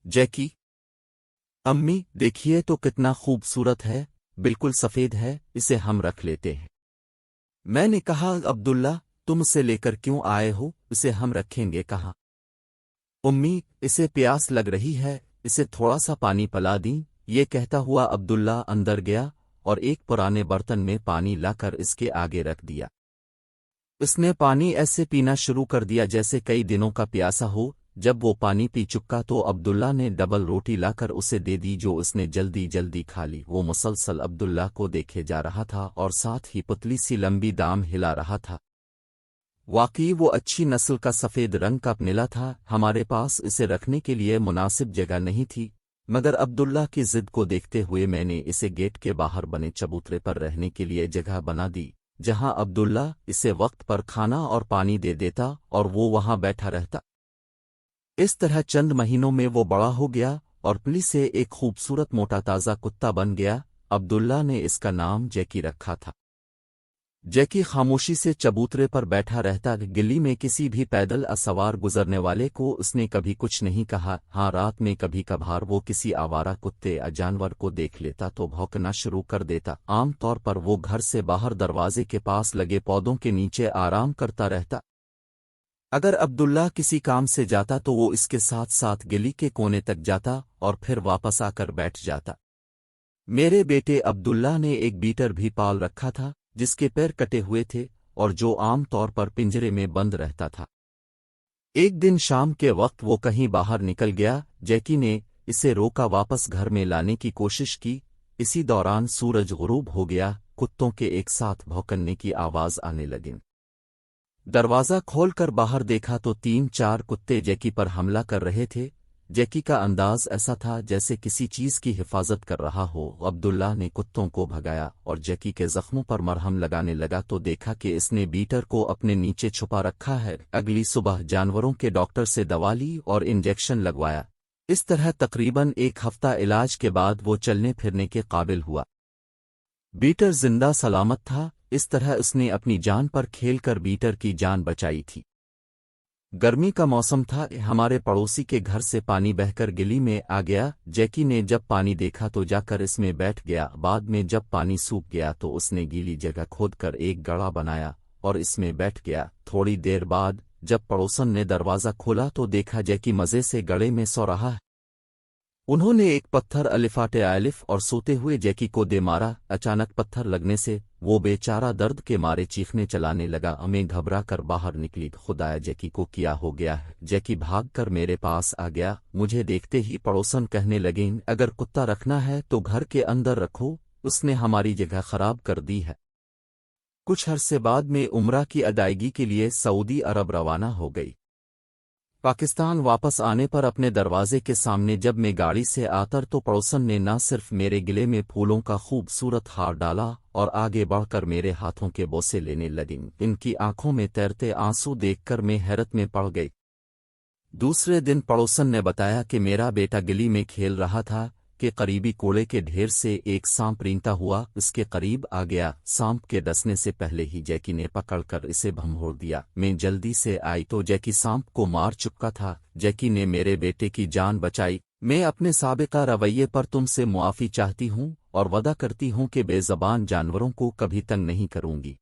जैकी, अम्मी देखिए तो कितना खूबसूरत है, बिल्कुल सफेद है, इसे हम रख लेते हैं। मैंने कहा अब्दुल्ला, तुम इसे लेकर क्यों आए हो, इसे हम रखेंगे कहाँ। उम्मी, इसे प्यास लग रही है, इसे थोड़ा सा पानी पिला दी। ये कहता हुआ अब्दुल्ला अंदर गया और एक पुराने बर्तन में पानी लाकर इसके आगे रख दिया। इसने पानी ऐसे पीना शुरू कर दिया जैसे कई दिनों का प्यासा हो। जब वो पानी पी चुका तो अब्दुल्ला ने डबल रोटी लाकर उसे दे दी, जो उसने जल्दी जल्दी खा ली। वो मुसलसल अब्दुल्ला को देखे जा रहा था और साथ ही पुतली सी लंबी दाम हिला रहा था। वाकई वो अच्छी नस्ल का सफ़ेद रंग का पनिला था। हमारे पास इसे रखने के लिए मुनासिब जगह नहीं थी, मगर अब्दुल्ला की जिद को देखते हुए मैंने इसे गेट के बाहर बने चबूतरे पर रहने के लिए जगह बना दी, जहां अब्दुल्ला इसे वक्त पर खाना और पानी दे देता और वो वहां बैठा रहता। इस तरह चंद महीनों में वो बड़ा हो गया और पुलिस से एक खूबसूरत मोटा ताज़ा कुत्ता बन गया। अब्दुल्ला ने इसका नाम जैकी रखा था। जैकी खामोशी से चबूतरे पर बैठा रहता। गली में किसी भी पैदल असवार गुजरने वाले को उसने कभी कुछ नहीं कहा। हाँ, रात में कभी कभार वो किसी आवारा कुत्ते या जानवर को देख लेता तो भौंकना शुरू कर देता। आम तौर पर वो घर से बाहर दरवाजे के पास लगे पौधों के नीचे आराम करता रहता। अगर अब्दुल्ला किसी काम से जाता तो वो इसके साथ साथ गली के कोने तक जाता और फिर वापस आकर बैठ जाता। मेरे बेटे अब्दुल्ला ने एक बीटर भी पाल रखा था, जिसके पैर कटे हुए थे और जो आम तौर पर पिंजरे में बंद रहता था। एक दिन शाम के वक्त वो कहीं बाहर निकल गया। जैकी ने इसे रोका, वापस घर में लाने की कोशिश की। इसी दौरान सूरज गुरूब हो गया। कुत्तों के एक साथ भौंकने की आवाज आने लगी। दरवाज़ा खोलकर बाहर देखा तो 3-4 कुत्ते जैकी पर हमला कर रहे थे। जैकी का अंदाज ऐसा था जैसे किसी चीज की हिफाजत कर रहा हो। अब्दुल्ला ने कुत्तों को भगाया और जैकी के जख्मों पर मरहम लगाने लगा तो देखा कि इसने बीटर को अपने नीचे छुपा रखा है। अगली सुबह जानवरों के डॉक्टर से दवा ली और इंजेक्शन लगवाया। इस तरह तकरीबन 1 हफ्ता इलाज के बाद वो चलने फिरने के काबिल हुआ। बीटर जिंदा सलामत था। इस तरह उसने अपनी जान पर खेलकर बीटर की जान बचाई थी। गर्मी का मौसम था। हमारे पड़ोसी के घर से पानी बहकर गली में आ गया। जैकी ने जब पानी देखा तो जाकर इसमें बैठ गया। बाद में जब पानी सूख गया तो उसने गीली जगह खोदकर एक गड़ा बनाया और इसमें बैठ गया। थोड़ी देर बाद जब पड़ोसन ने दरवाज़ा खोला तो देखा जैकी मज़े से गड़े में सो रहा है। उन्होंने एक पत्थर अलिफाटे आलिफ और सोते हुए जैकी को दे मारा। अचानक पत्थर लगने से वो बेचारा दर्द के मारे चीखने चलाने लगा। मैं घबरा कर बाहर निकली। खुदाया, जैकी को क्या हो गया है। जैकी भागकर मेरे पास आ गया। मुझे देखते ही पड़ोसन कहने लगे, अगर कुत्ता रखना है तो घर के अंदर रखो, उसने हमारी जगह खराब कर दी है। कुछ अरसे बाद में उम्रा की अदायगी के लिए सऊदी अरब रवाना हो गई। पाकिस्तान वापस आने पर अपने दरवाजे के सामने जब मैं गाड़ी से आतर तो पड़ोसन ने न सिर्फ मेरे गले में फूलों का खूबसूरत हार डाला और आगे बढ़कर मेरे हाथों के बोसे लेने लगी। इनकी आंखों में तैरते आंसू देखकर मैं हैरत में पड़ गई। दूसरे दिन पड़ोसन ने बताया कि मेरा बेटा गली में खेल रहा था कि करीबी कूड़े के ढेर से एक सांप रेंगता हुआ इसके करीब आ गया। सांप के डसने से पहले ही जैकी ने पकड़कर इसे भंभोड़ दिया। मैं जल्दी से आई तो जैकी सांप को मार चुका था। जैकी ने मेरे बेटे की जान बचाई। मैं अपने साबिका रवैये पर तुमसे मुआफ़ी चाहती हूँ और वादा करती हूँ कि बेज़बान जानवरों को कभी तंग नहीं करूँगी।